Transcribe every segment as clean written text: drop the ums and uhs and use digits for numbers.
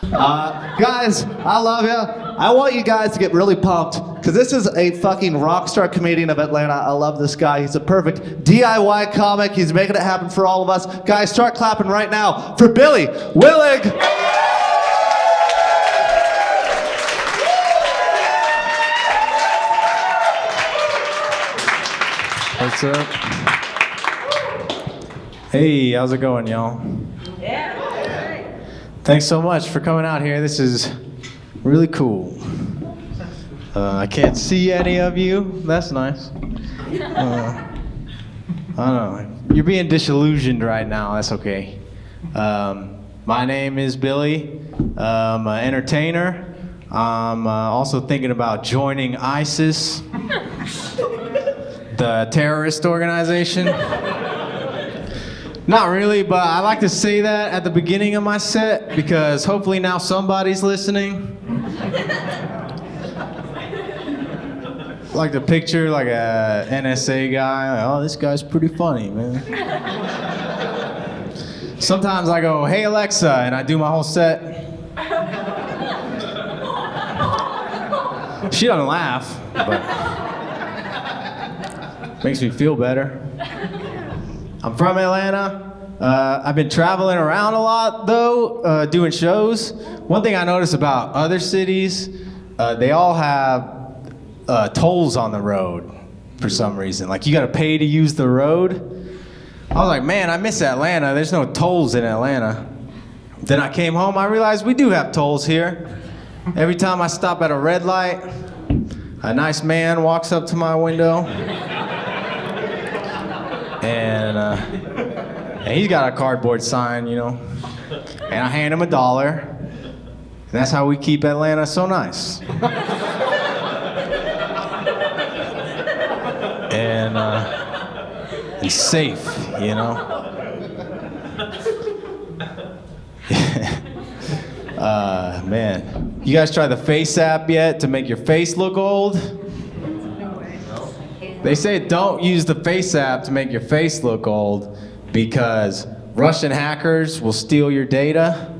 Guys, I love you. I want you guys to get really pumped because this is a fucking rock star comedian of Atlanta. I love this guy. He's a perfect DIY comic. He's making it happen for all of us. Guys, start clapping right now for Billy Willig. What's up? Hey, how's it going, y'all? Yeah. Thanks so much for coming out here. This is really cool. I can't see any of you. That's nice. I don't know. You're being disillusioned right now. That's okay. My name is Billy. I'm an entertainer. I'm also thinking about joining ISIS, the terrorist organization. Not really, but I like to say that at the beginning of my set because hopefully now somebody's listening. I like to picture like a NSA guy. Like, oh, this guy's pretty funny, man. Sometimes I go, hey Alexa, and I do my whole set. She doesn't laugh, but makes me feel better. I'm from Atlanta. I've been traveling around a lot, though, doing shows. One thing I noticed about other cities, they all have tolls on the road for some reason. Like, you gotta pay to use the road. I was like, man, I miss Atlanta. There's no tolls in Atlanta. Then I came home, I realized we do have tolls here. Every time I stop at a red light, a nice man walks up to my window. And he's got a cardboard sign, you know, and I hand him $1, and that's how we keep Atlanta so nice. And safe, you know. Man, you guys try the Face app yet to make your face look old? They say don't use the Face app to make your face look old because Russian hackers will steal your data.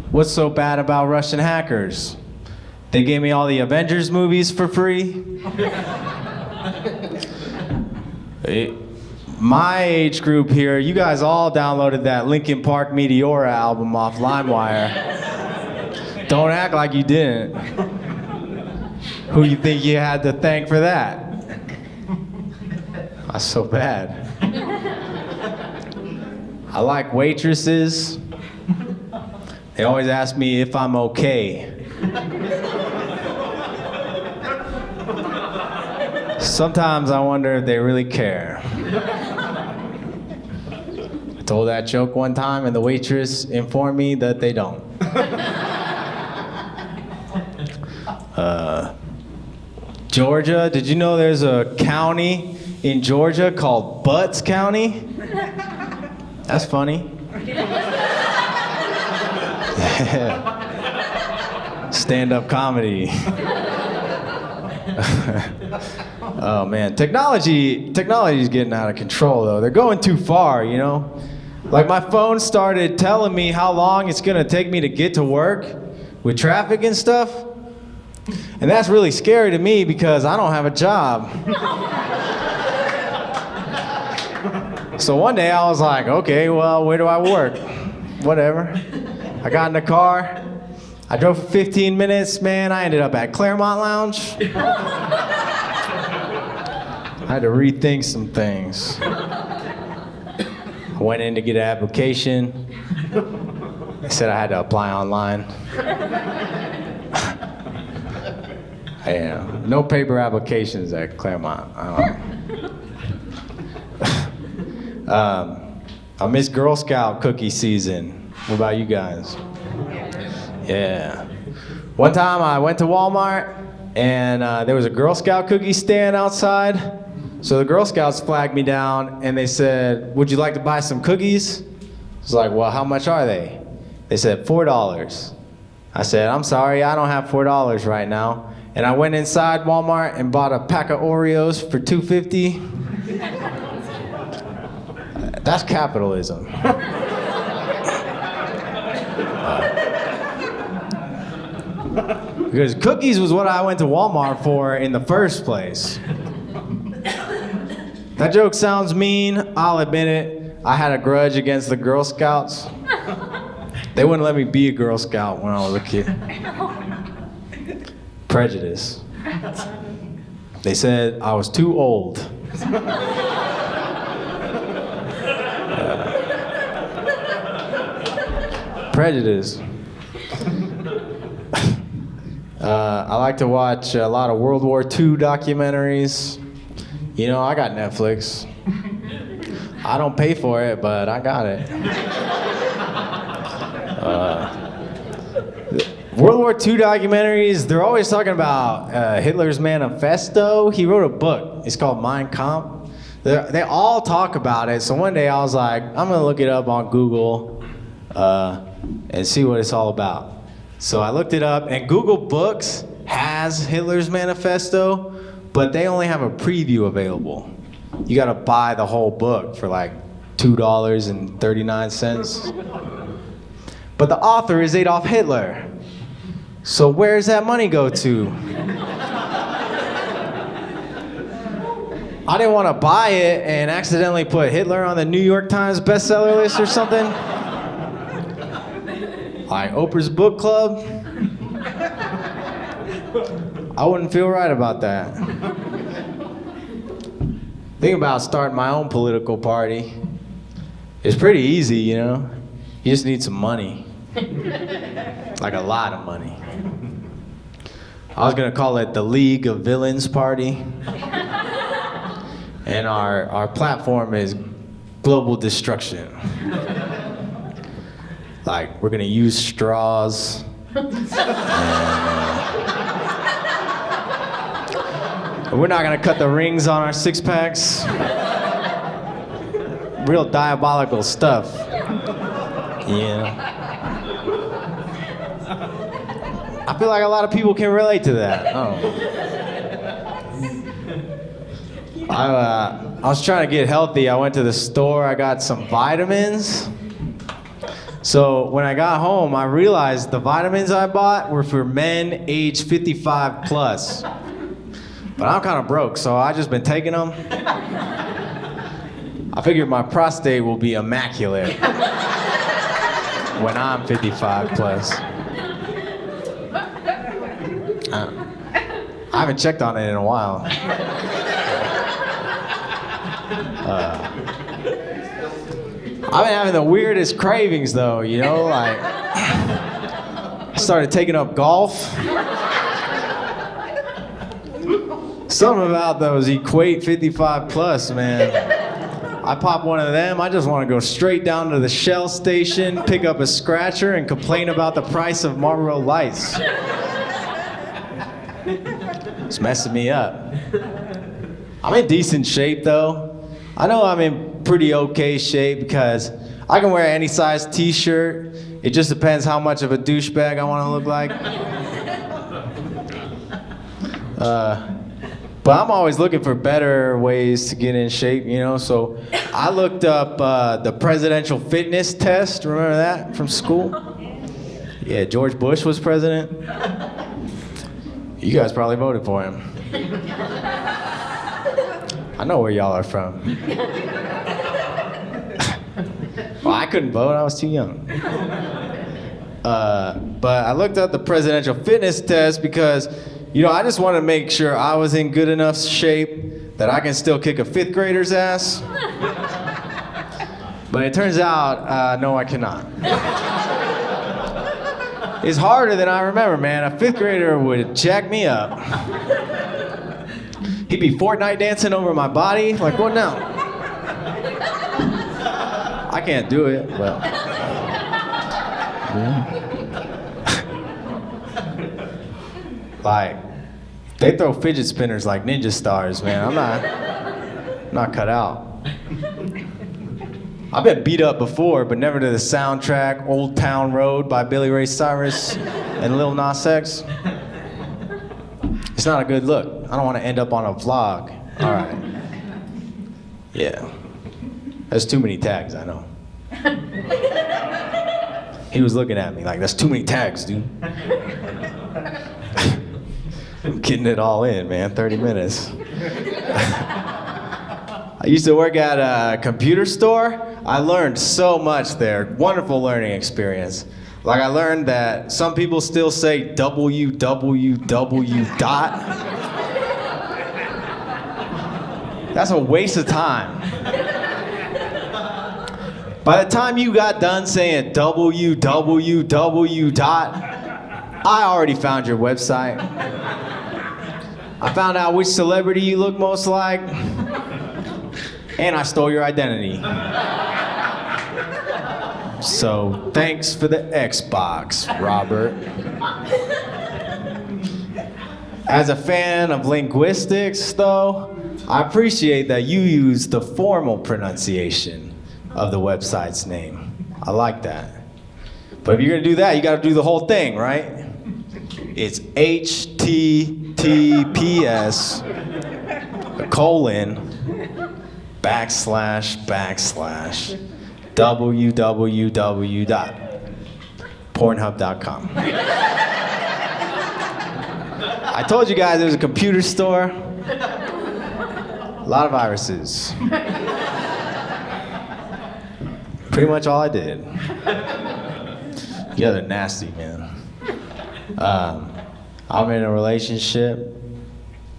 What's so bad about Russian hackers? They gave me all the Avengers movies for free. My age group here, you guys all downloaded that Linkin Park Meteora album off LimeWire. Don't act like you didn't. Who you think you had to thank for that? That's so bad. I like waitresses. They always ask me if I'm okay. Sometimes I wonder if they really care. I told that joke one time and the waitress informed me that they don't. Georgia, did you know there's a county in Georgia called Butts County? That's funny. Stand-up comedy. Oh man, technology's getting out of control though. They're going too far, you know? Like my phone started telling me how long it's gonna take me to get to work with traffic and stuff. And that's really scary to me because I don't have a job. So one day I was like, okay, well, where do I work? Whatever. I got in the car. I drove for 15 minutes, man. I ended up at Claremont Lounge. I had to rethink some things. I went in to get an application. They said I had to apply online. Yeah, no paper applications at Claremont. I miss Girl Scout cookie season. What about you guys? Yeah. One time I went to Walmart and there was a Girl Scout cookie stand outside. So the Girl Scouts flagged me down and they said, would you like to buy some cookies? I was like, well, how much are they? They said, $4. I said, I'm sorry, I don't have $4 right now. And I went inside Walmart and bought a pack of Oreos for $2.50. That's capitalism. Because cookies was what I went to Walmart for in the first place. That joke sounds mean, I'll admit it. I had a grudge against the Girl Scouts. They wouldn't let me be a Girl Scout when I was a kid. Prejudice. They said I was too old. Prejudice. I like to watch a lot of World War II documentaries. You know, I got Netflix. I don't pay for it, but I got it. World War II documentaries, they're always talking about Hitler's manifesto. He wrote a book. It's called Mein Kampf. They all talk about it. So one day I was like, I'm going to look it up on Google and see what it's all about. So I looked it up, and Google Books has Hitler's manifesto, but they only have a preview available. You got to buy the whole book for like $2.39. But the author is Adolf Hitler. So where's that money go to? I didn't want to buy it and accidentally put Hitler on the New York Times bestseller list or something. Like Oprah's book club. I wouldn't feel right about that. Think about starting my own political party. It's pretty easy, you know? You just need some money. Like a lot of money. I was gonna call it the League of Villains Party. And our platform is global destruction. Like, we're gonna use straws. And we're not gonna cut the rings on our six-packs. Real diabolical stuff. Yeah. I feel like a lot of people can relate to that. I was trying to get healthy. I went to the store. I got some vitamins. So when I got home, I realized the vitamins I bought were for men age 55 plus. But I'm kind of broke, so I just been taking them. I figured my prostate will be immaculate when I'm 55 plus. I haven't checked on it in a while. I've been having the weirdest cravings though, you know, like I started taking up golf. Something about those Equate 55 plus, man. I pop one of them, I just want to go straight down to the Shell station, pick up a scratcher, and complain about the price of Marlboro Lights. It's messing me up. I'm in decent shape though. I know I'm in pretty okay shape because I can wear any size t-shirt. It just depends how much of a douchebag I want to look like. But I'm always looking for better ways to get in shape, you know? So I looked up the presidential fitness test. Remember that from school? Yeah, George Bush was president. You guys probably voted for him. I know where y'all are from. Well, I couldn't vote, I was too young. But I looked up the presidential fitness test because, you know, I just wanted to make sure I was in good enough shape that I can still kick a fifth grader's ass. But it turns out, no, I cannot. It's harder than I remember, man. A fifth grader would jack me up. He'd be Fortnite dancing over my body. Like, what now? I can't do it, but... Yeah. Like, they throw fidget spinners like ninja stars, man. I'm not cut out. I've been beat up before, but never to the soundtrack Old Town Road by Billy Ray Cyrus and Lil Nas X. It's not a good look. I don't want to end up on a vlog. All right. Yeah. That's too many tags, I know. He was looking at me like, that's too many tags, dude. I'm getting it all in, man, 30 minutes. I used to work at a computer store. I learned so much there. Wonderful learning experience. Like I learned that some people still say www dot. That's a waste of time. By the time you got done saying www dot, I already found your website. I found out which celebrity you look most like, and I stole your identity. So thanks for the Xbox, Robert. As a fan of linguistics, though, I appreciate that you use the formal pronunciation of the website's name. I like that. But if you're gonna do that, you gotta do the whole thing, right? It's HTTPS www.pornhub.com. I told you guys it was a computer store. A lot of viruses. Pretty much all I did. You guys are nasty, man. I'm in a relationship.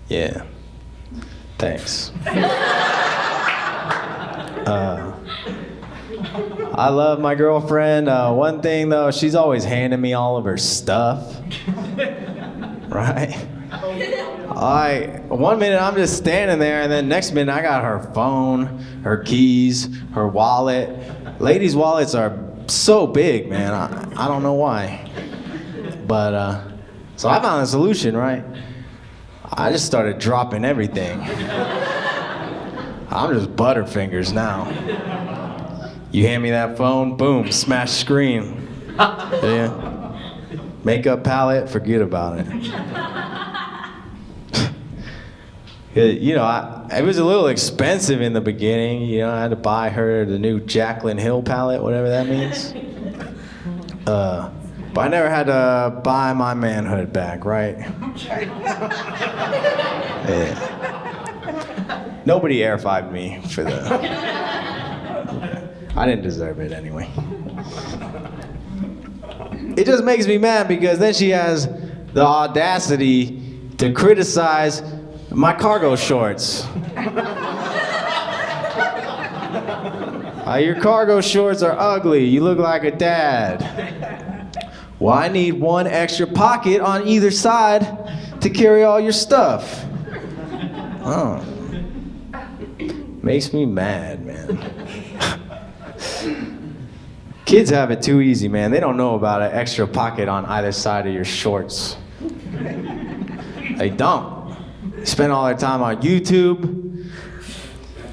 Yeah. Thanks. I love my girlfriend. One thing though, she's always handing me all of her stuff. Right? One minute I'm just standing there, and then next minute I got her phone, her keys, her wallet. Ladies' wallets are so big, man. I don't know why. But, so I found a solution, right? I just started dropping everything. I'm just Butterfingers now. You hand me that phone, boom, smash screen. Yeah. Makeup palette, forget about it. You know, it was a little expensive in the beginning. You know, I had to buy her the new Jaclyn Hill palette, whatever that means. But I never had to buy my manhood back, right? Yeah. Nobody air-fived me for the... I didn't deserve it anyway. It just makes me mad because then she has the audacity to criticize my cargo shorts. Your cargo shorts are ugly. You look like a dad. Well, I need one extra pocket on either side to carry all your stuff. Oh. Makes me mad, man. Kids have it too easy, man. They don't know about an extra pocket on either side of your shorts. They don't. They spend all their time on YouTube.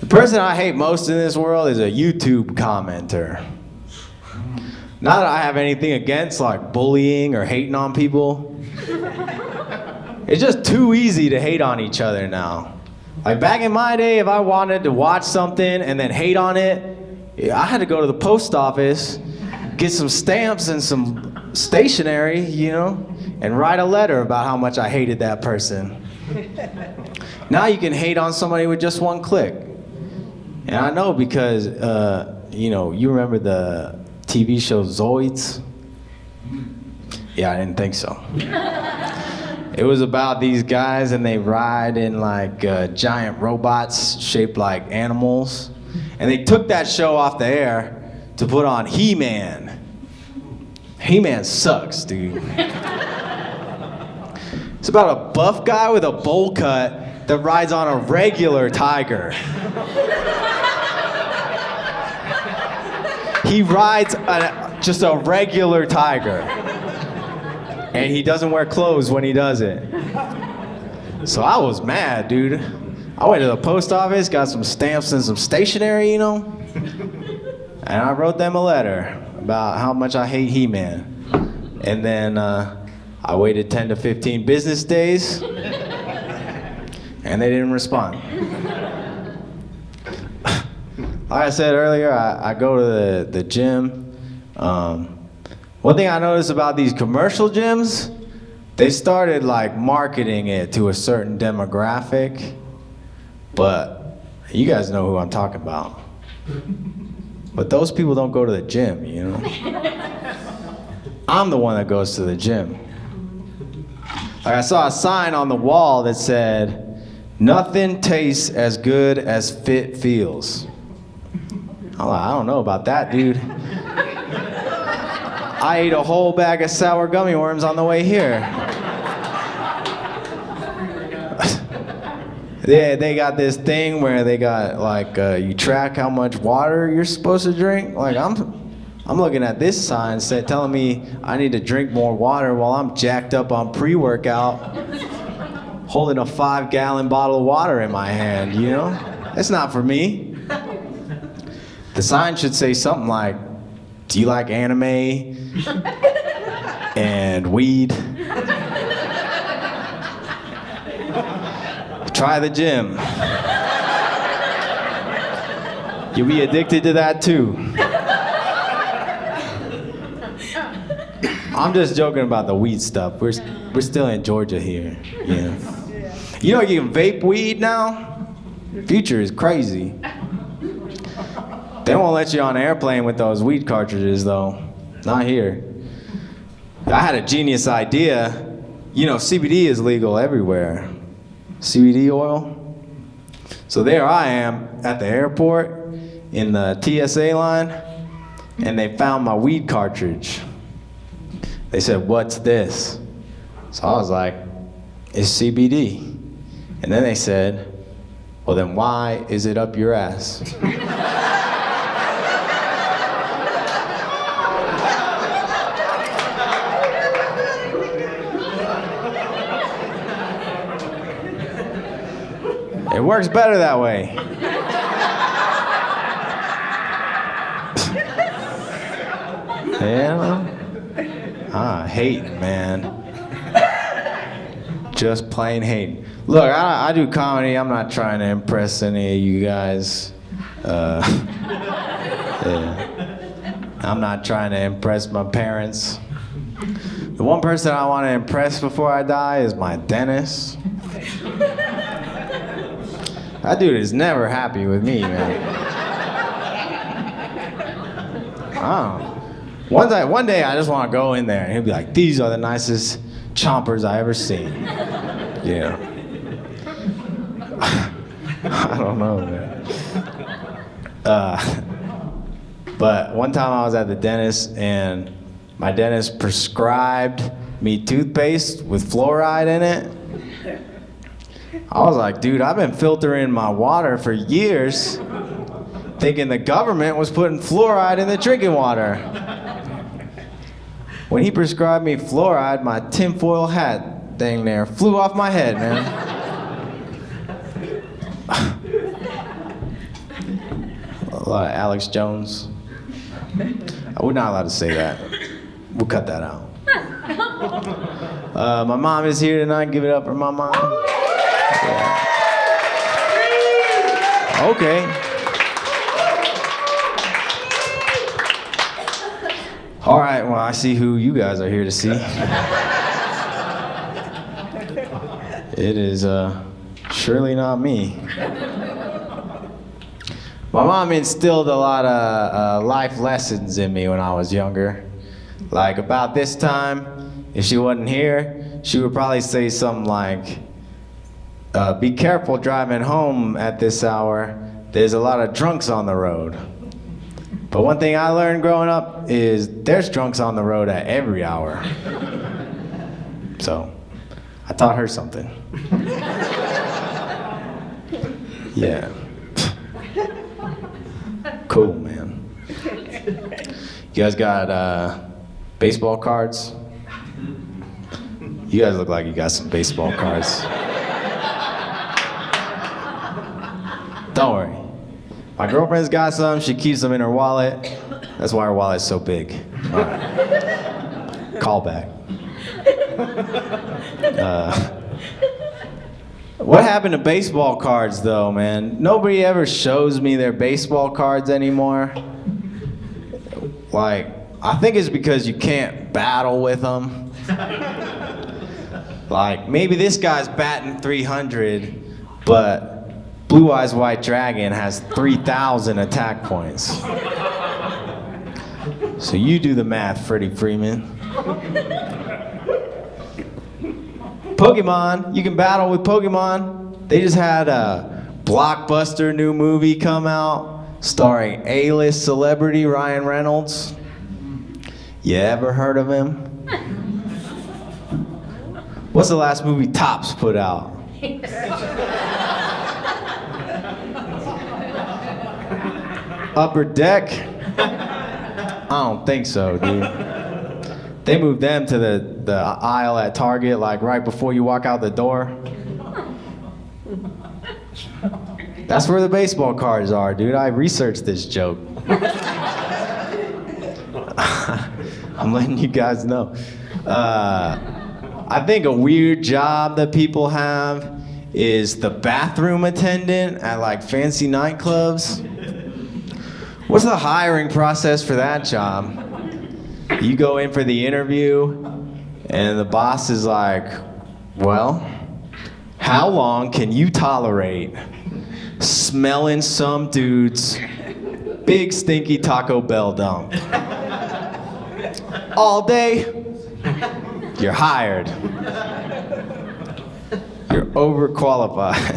The person I hate most in this world is a YouTube commenter. Not that I have anything against like bullying or hating on people. It's just too easy to hate on each other now. Like back in my day, if I wanted to watch something and then hate on it, I had to go to the post office, get some stamps and some stationery, you know, and write a letter about how much I hated that person. Now you can hate on somebody with just one click. And I know because, you know, you remember the TV show Zoids? Yeah, I didn't think so. It was about these guys and they ride in like giant robots shaped like animals. And they took that show off the air to put on He-Man. He-Man sucks, dude. It's about a buff guy with a bowl cut that rides on a regular tiger. He rides just a regular tiger. And he doesn't wear clothes when he does it. So I was mad, dude. I went to the post office, got some stamps and some stationery, you know? And I wrote them a letter about how much I hate He-Man. And then I waited 10 to 15 business days, and they didn't respond. Like I said earlier, I go to the gym. One thing I noticed about these commercial gyms, they started like marketing it to a certain demographic, but you guys know who I'm talking about. But those people don't go to the gym, you know? I'm the one that goes to the gym. Like I saw a sign on the wall that said, "Nothing tastes as good as fit feels." I'm like, I don't know about that, dude. I ate a whole bag of sour gummy worms on the way here. They got this thing where they got like you track how much water you're supposed to drink. Like I'm looking at this sign telling me I need to drink more water while I'm jacked up on pre-workout, holding a 5-gallon bottle of water in my hand. You know, it's not for me. The sign should say something like, "Do you like anime and weed? Try the gym. You'll be addicted to that too." I'm just joking about the weed stuff. We're still in Georgia here. Yeah. You know you can vape weed now? Future is crazy. They won't let you on an airplane with those weed cartridges though. Not here. I had a genius idea. You know, CBD is legal everywhere. CBD oil. So there I am at the airport in the TSA line, and they found my weed cartridge. They said, "What's this?" So I was like, "It's CBD." And then they said, "Well then why is it up your ass?" It works better that way. Yeah. Hating, man. Just plain hating. Look, I do comedy. I'm not trying to impress any of you guys. Yeah. I'm not trying to impress my parents. The one person I want to impress before I die is my dentist. That dude is never happy with me, man. Oh. One day I just want to go in there and he'll be like, "These are the nicest chompers I ever seen." Yeah. I don't know, man. But one time I was at the dentist and my dentist prescribed me toothpaste with fluoride in it. I was like, dude, I've been filtering my water for years, thinking the government was putting fluoride in the drinking water. When he prescribed me fluoride, my tinfoil hat thing there flew off my head, man. A lot of Alex Jones. We're not allowed to say that. We'll cut that out. My mom is here tonight. Give it up for my mom. Yeah. Okay. All right, well, I see who you guys are here to see. It is surely not me. My mom instilled a lot of life lessons in me when I was younger. Like about this time, if she wasn't here, she would probably say something like, "Be careful driving home at this hour. There's a lot of drunks on the road." But one thing I learned growing up is there's drunks on the road at every hour. So I taught her something. Yeah. Cool, man. You guys got baseball cards? You guys look like you got some baseball cards. Don't worry. My girlfriend's got some. She keeps them in her wallet. That's why her wallet's so big. All right. Call back. What happened to baseball cards, though, man? Nobody ever shows me their baseball cards anymore. Like, I think it's because you can't battle with them. Like, maybe this guy's batting 300, but Blue Eyes White Dragon has 3,000 attack points. So you do the math, Freddie Freeman. Pokemon, you can battle with Pokemon. They just had a blockbuster new movie come out starring A-list celebrity Ryan Reynolds. You ever heard of him? What's the last movie Topps put out? Upper Deck? I don't think so, dude. They moved them to the aisle at Target, like right before you walk out the door. That's where the baseball cards are, dude. I researched this joke. I'm letting you guys know. I think a weird job that people have is the bathroom attendant at like fancy nightclubs. What's the hiring process for that job? You go in for the interview and the boss is like, well, how long can you tolerate smelling some dude's big stinky Taco Bell dump? All day, you're hired. You're overqualified.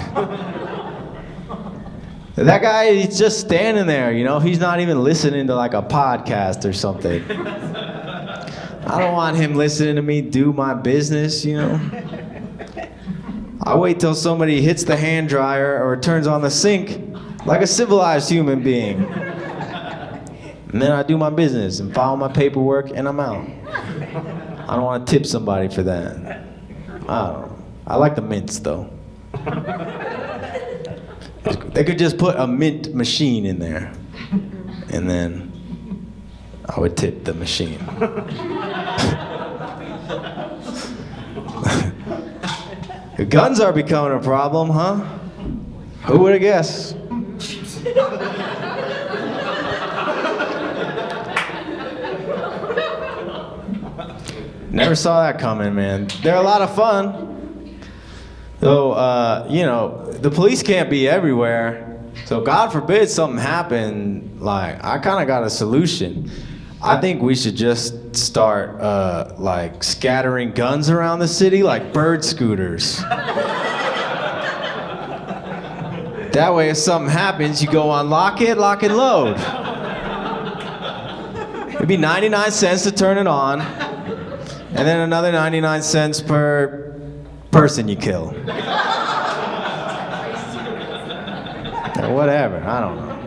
That guy, he's just standing there, you know? He's not even listening to like a podcast or something. I don't want him listening to me do my business, you know? I wait till somebody hits the hand dryer or turns on the sink like a civilized human being. And then I do my business and file my paperwork and I'm out. I don't want to tip somebody for that. I don't know. I like the mints though. They could just put a mint machine in there and then I would tip the machine. Guns are becoming a problem, huh? Who would have guessed? Never saw that coming, man. They're a lot of fun. Though, you know, the police can't be everywhere. So God forbid something happened, like, I kind of got a solution. I think we should just start, like, scattering guns around the city like bird scooters. That way, if something happens, you go on lock and load. It'd be 99 cents to turn it on, and then another 99 cents per person you kill. Or whatever, I don't know.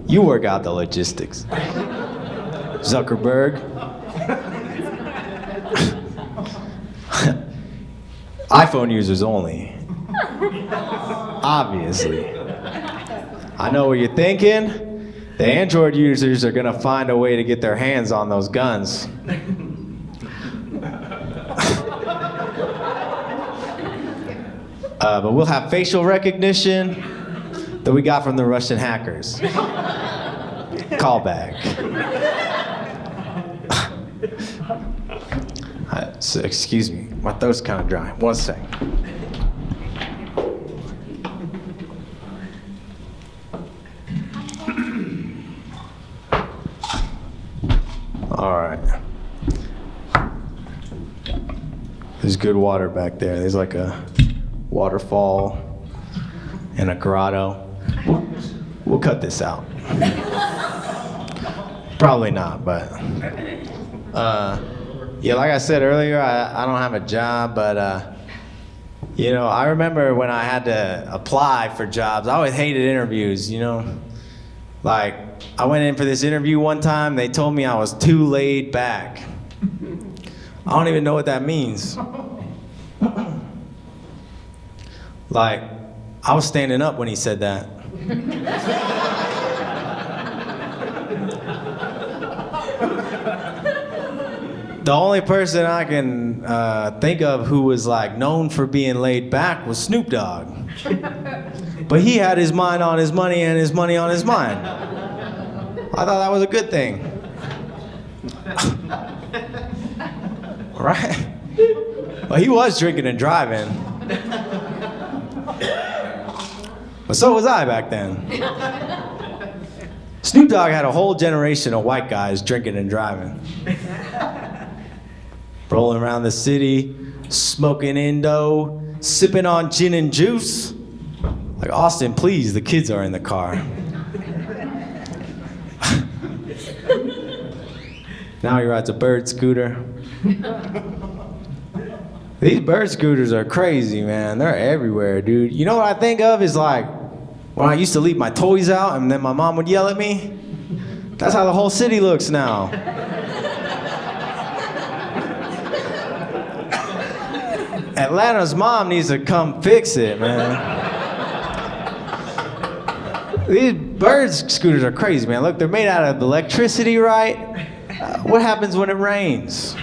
You work out the logistics. Zuckerberg. iPhone users only. Obviously. I know what you're thinking. The Android users are gonna find a way to get their hands on those guns. But we'll have facial recognition that we got from the Russian hackers. Callback. So, excuse me, my throat's kind of dry. One sec. All right. There's good water back there. There's like a waterfall and a grotto. We'll cut this out. Probably not, but yeah, like I said earlier, I don't have a job, but you know, I remember when I had to apply for jobs, I always hated interviews, you know? Like, I went in for this interview one time, they told me I was too laid back. I don't even know what that means. Like, I was standing up when he said that. The only person I can think of who was like known for being laid back was Snoop Dogg. But he had his mind on his money and his money on his mind. I thought that was a good thing. Right? Well, he was drinking and driving. But so was I back then. Snoop Dogg had a whole generation of white guys drinking and driving. Rolling around the city, smoking Indo, sipping on gin and juice. Like, Austin, please, the kids are in the car. Now he rides a bird scooter. These bird scooters are crazy, man. They're everywhere, dude. You know what I think of is like when I used to leave my toys out and then my mom would yell at me? That's how the whole city looks now. Atlanta's mom needs to come fix it, man. These bird scooters are crazy, man. Look, they're made out of electricity, right? What happens when it rains?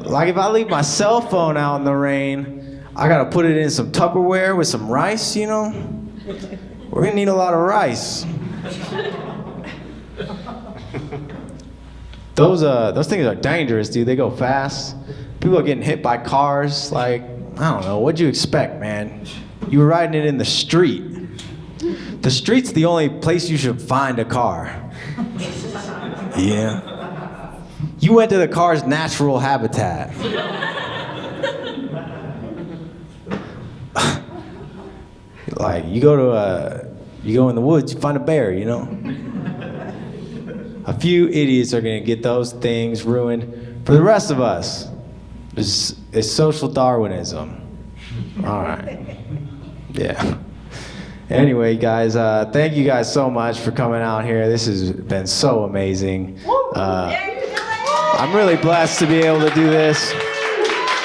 Like if I leave my cell phone out in the rain, I gotta put it in some Tupperware with some rice, you know? We're gonna need a lot of rice. Those things are dangerous, dude. They go fast. People are getting hit by cars. Like, I don't know, what'd you expect, man? You were riding it in the street. The street's the only place you should find a car. Yeah. You went to the car's natural habitat. Like, you go in the woods, you find a bear, you know? A few idiots are gonna get those things ruined. For the rest of us, it's social Darwinism. All right. Yeah. Anyway, guys, thank you guys so much for coming out here. This has been so amazing. I'm really blessed to be able to do this.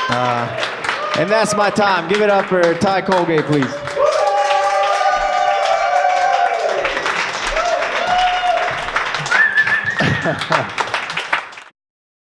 And that's my time. Give it up for Ty Colgate, please.